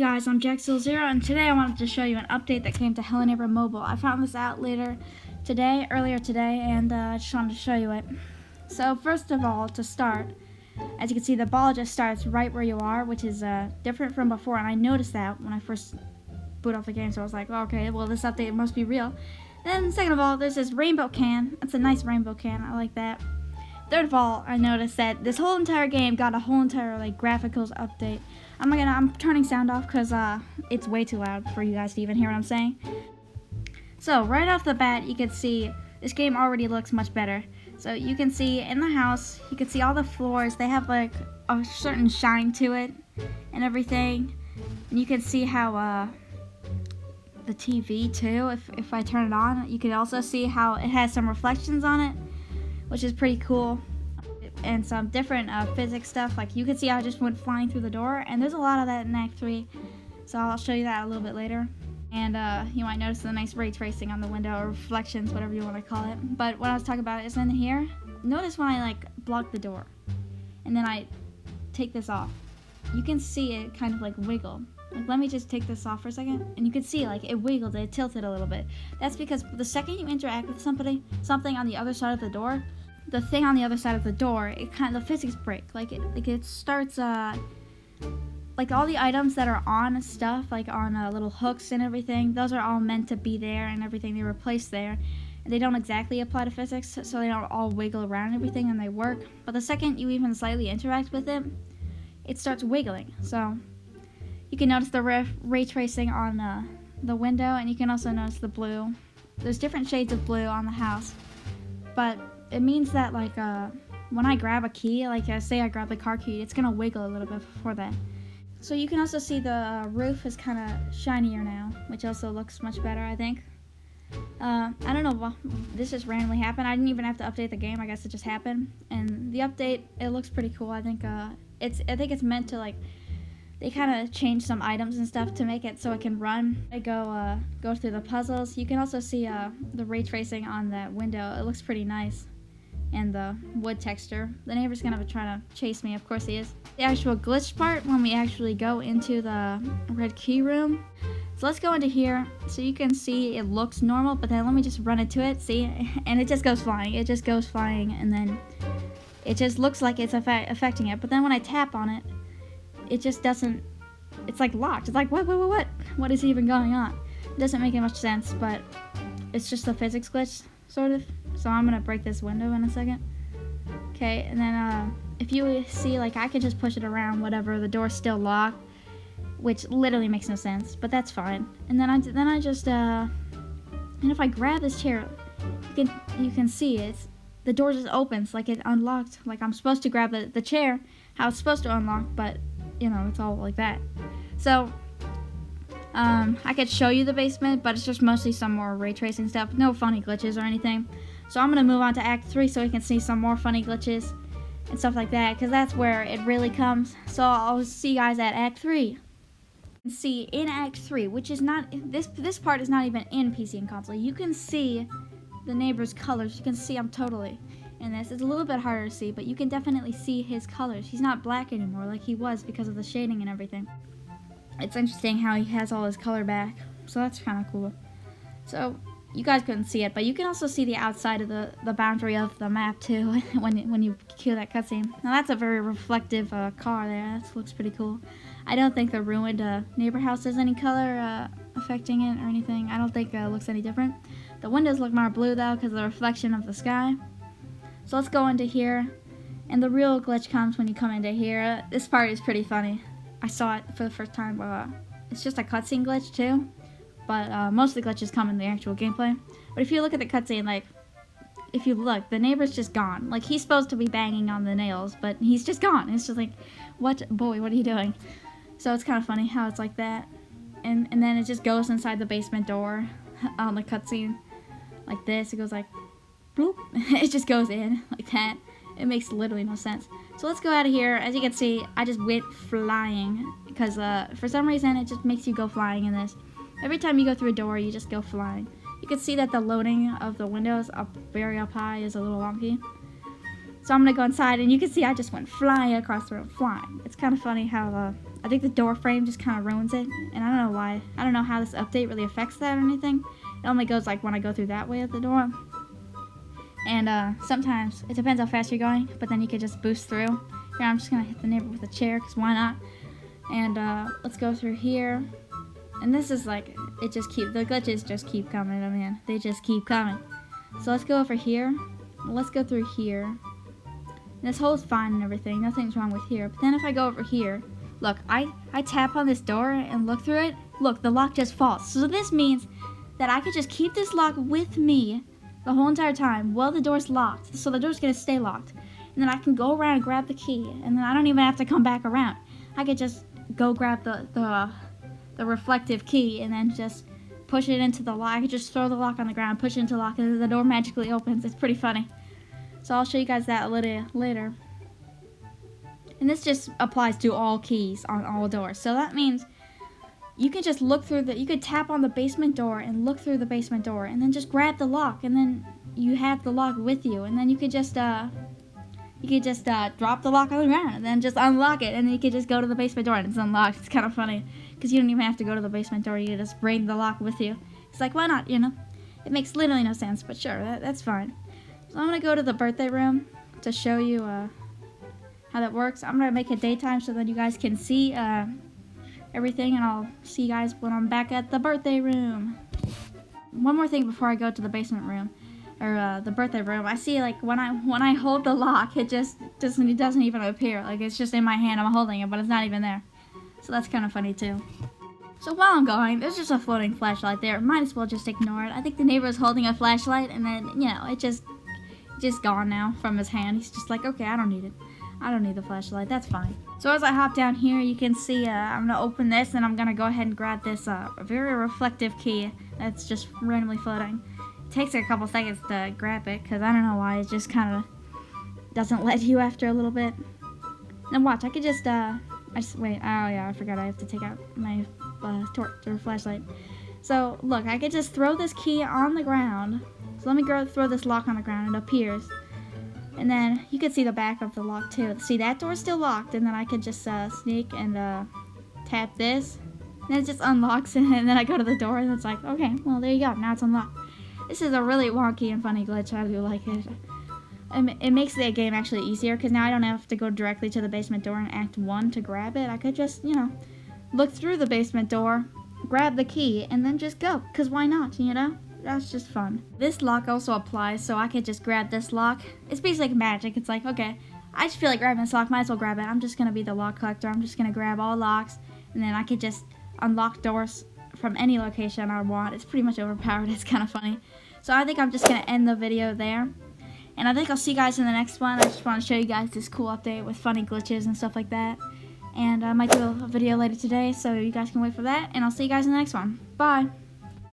guys, I'm Jackzil0, and today I wanted to show you an update that came to Hello Neighbor Mobile. I found this out earlier today, and I just wanted to show you it. So first of all, to start, as you can see, the ball just starts right where you are, which is different from before, and I noticed that when I first boot off the game, so I was like, well, okay, well, this update must be real. Then second of all, there's this rainbow can. It's a nice rainbow can. I like that. Third of all, I noticed that this whole entire game got a whole entire graphics update. I'm turning sound off because it's way too loud for you guys to even hear what I'm saying. So right off the bat, you can see this game already looks much better. So you can see in the house, you can see all the floors. They have like a certain shine to it and everything. And you can see how the TV too, if I turn it on, you can also see how it has some reflections on it, which is pretty cool. And some different physics stuff, like you can see I just went flying through the door, and there's a lot of that in Act 3, so I'll show you that a little bit later. And you might notice the nice ray tracing on the window, or reflections, whatever you want to call it. But what I was talking about is in here, notice when I block the door and then I take this off, you can see it kind of wiggle. Let me just take this off for a second, and you can see it wiggled, it tilted a little bit. That's because the second you interact with something on the other side of the door, the thing on the other side of the door, the physics break. It starts all the items that are on stuff, on little hooks and everything, those are all meant to be there and everything. They were placed there, and they don't exactly apply to physics, so they don't all wiggle around and everything, and they work. But the second you even slightly interact with it, it starts wiggling. So you can notice the ray tracing on the window, and you can also notice the blue. There's different shades of blue on the house, but it means that when I grab a key, say I grab the car key, it's gonna wiggle a little bit before that. So you can also see the roof is kind of shinier now, which also looks much better, I think. I don't know why this just randomly happened. I didn't even have to update the game. I guess it just happened. And the update, it looks pretty cool. I think it's meant to they kind of change some items and stuff to make it so it can run. I go through the puzzles. You can also see the ray tracing on that window. It looks pretty nice. And the wood texture. The neighbor's gonna try to chase me, of course he is. The actual glitch part, when we actually go into the red key room. So let's go into here, so you can see it looks normal, but then let me just run into it, see? And it just goes flying. It just goes flying, and then it just looks like it's affecting it. But then when I tap on it, it just doesn't, it's locked. It's what? What is even going on? It doesn't make much sense, but it's just a physics glitch, sort of. So I'm gonna break this window in a second. Okay, and then if you see, I can just push it around, whatever. The door's still locked, which literally makes no sense, but that's fine. And then I just and if I grab this chair, you can see the door just opens, it unlocked. I'm supposed to grab the chair, how it's supposed to unlock, but it's all like that. So I could show you the basement, but it's just mostly some more ray tracing stuff. No funny glitches or anything. So I'm going to move on to Act 3 so we can see some more funny glitches and stuff like that, because that's where it really comes. So I'll see you guys at Act 3. You can see in Act 3, which is not, this part is not even in PC and console. You can see the neighbor's colors. You can see him totally in this. It's a little bit harder to see, but you can definitely see his colors. He's not black anymore like he was because of the shading and everything. It's interesting how he has all his color back, so that's kind of cool. So you guys couldn't see it, but you can also see the outside of the boundary of the map too when you cue that cutscene. Now that's a very reflective car there. That looks pretty cool. I don't think the ruined neighbor house has any color affecting it or anything. I don't think it looks any different. The windows look more blue though because of the reflection of the sky. So let's go into here, and the real glitch comes when you come into here. This part is pretty funny. I saw it for the first time. It's just a cutscene glitch too, but most of the glitches come in the actual gameplay. But if you look at the cutscene, if you look, the neighbor's just gone. He's supposed to be banging on the nails, but he's just gone. It's just what, boy, what are you doing? So it's kind of funny how it's like that. And then it just goes inside the basement door on the cutscene, like this. It goes bloop. It just goes in like that. It makes literally no sense. So let's go out of here. As you can see, I just went flying because for some reason it just makes you go flying in this. Every time you go through a door, you just go flying. You can see that the loading of the windows very up high is a little wonky. So I'm gonna go inside, and you can see I just went flying across the room, flying. It's kind of funny how I think the door frame just kind of ruins it, and I don't know why. I don't know how this update really affects that or anything. It only goes like when I go through that way of the door. And sometimes it depends how fast you're going, but then you could just boost through. Here, I'm just gonna hit the neighbor with a chair, cause why not? And let's go through here. And this is like, the glitches just keep coming, man. They just keep coming. So let's go over here. Let's go through here. And this hole's fine and everything. Nothing's wrong with here. But then if I go over here, look, I tap on this door and look through it. Look, the lock just falls. So this means that I could just keep this lock with me the whole entire time while the door's locked. So the door's gonna stay locked. And then I can go around and grab the key. And then I don't even have to come back around. I could just go grab the reflective key and then just push it into the lock. I could just throw the lock on the ground, push it into the lock, and then the door magically opens. It's pretty funny. So I'll show you guys that later. And this just applies to all keys on all doors. So that means you can just look through you could tap on the basement door and look through the basement door and then just grab the lock, and then you have the lock with you, and then you could just drop the lock on the ground and then just unlock it, and then you could just go to the basement door and it's unlocked. It's kind of funny because you don't even have to go to the basement door. You can just bring the lock with you. It's like, why not, you know? It makes literally no sense, but sure, that's fine. So I'm going to go to the birthday room to show you how that works. I'm going to make it daytime so that you guys can see everything, and I'll see you guys when I'm back at the birthday room. One more thing before I go to the basement room. Or the birthday room, I see like when I hold the lock, it doesn't even appear. Like it's just in my hand, I'm holding it, but it's not even there. So that's kind of funny too. So while I'm going, there's just a floating flashlight there. Might as well just ignore it. I think the neighbor is holding a flashlight, and then it just gone now from his hand. He's just like, okay, I don't need it. I don't need the flashlight. That's fine. So as I hop down here, you can see I'm gonna open this, and I'm gonna go ahead and grab this very reflective key that's just randomly floating. Takes a couple seconds to grab it because I don't know why, it just kind of doesn't let you after a little bit. Now watch, I could just wait. Oh yeah, I forgot I have to take out my torch or flashlight. So look, I could just throw this key on the ground. So let me throw this lock on the ground. It appears, and then you can see the back of the lock too. See, that door's still locked, and then I could just sneak and tap this, and it just unlocks it, and then I go to the door, and it's like, okay, well there you go, now it's unlocked. This is a really wonky and funny glitch. I do like it. It makes the game actually easier because now I don't have to go directly to the basement door in Act 1 to grab it. I could just, look through the basement door, grab the key, and then just go. Because why not, That's just fun. This lock also applies, so I could just grab this lock. It's basically like magic. It's like, okay, I just feel like grabbing this lock. Might as well grab it. I'm just going to be the lock collector. I'm just going to grab all locks, and then I could just unlock doors from any location I want. It's pretty much overpowered. It's kind of funny. So I think I'm just going to end the video there. And I think I'll see you guys in the next one. I just want to show you guys this cool update with funny glitches and stuff like that. And I might do a video later today, so you guys can wait for that. And I'll see you guys in the next one. Bye!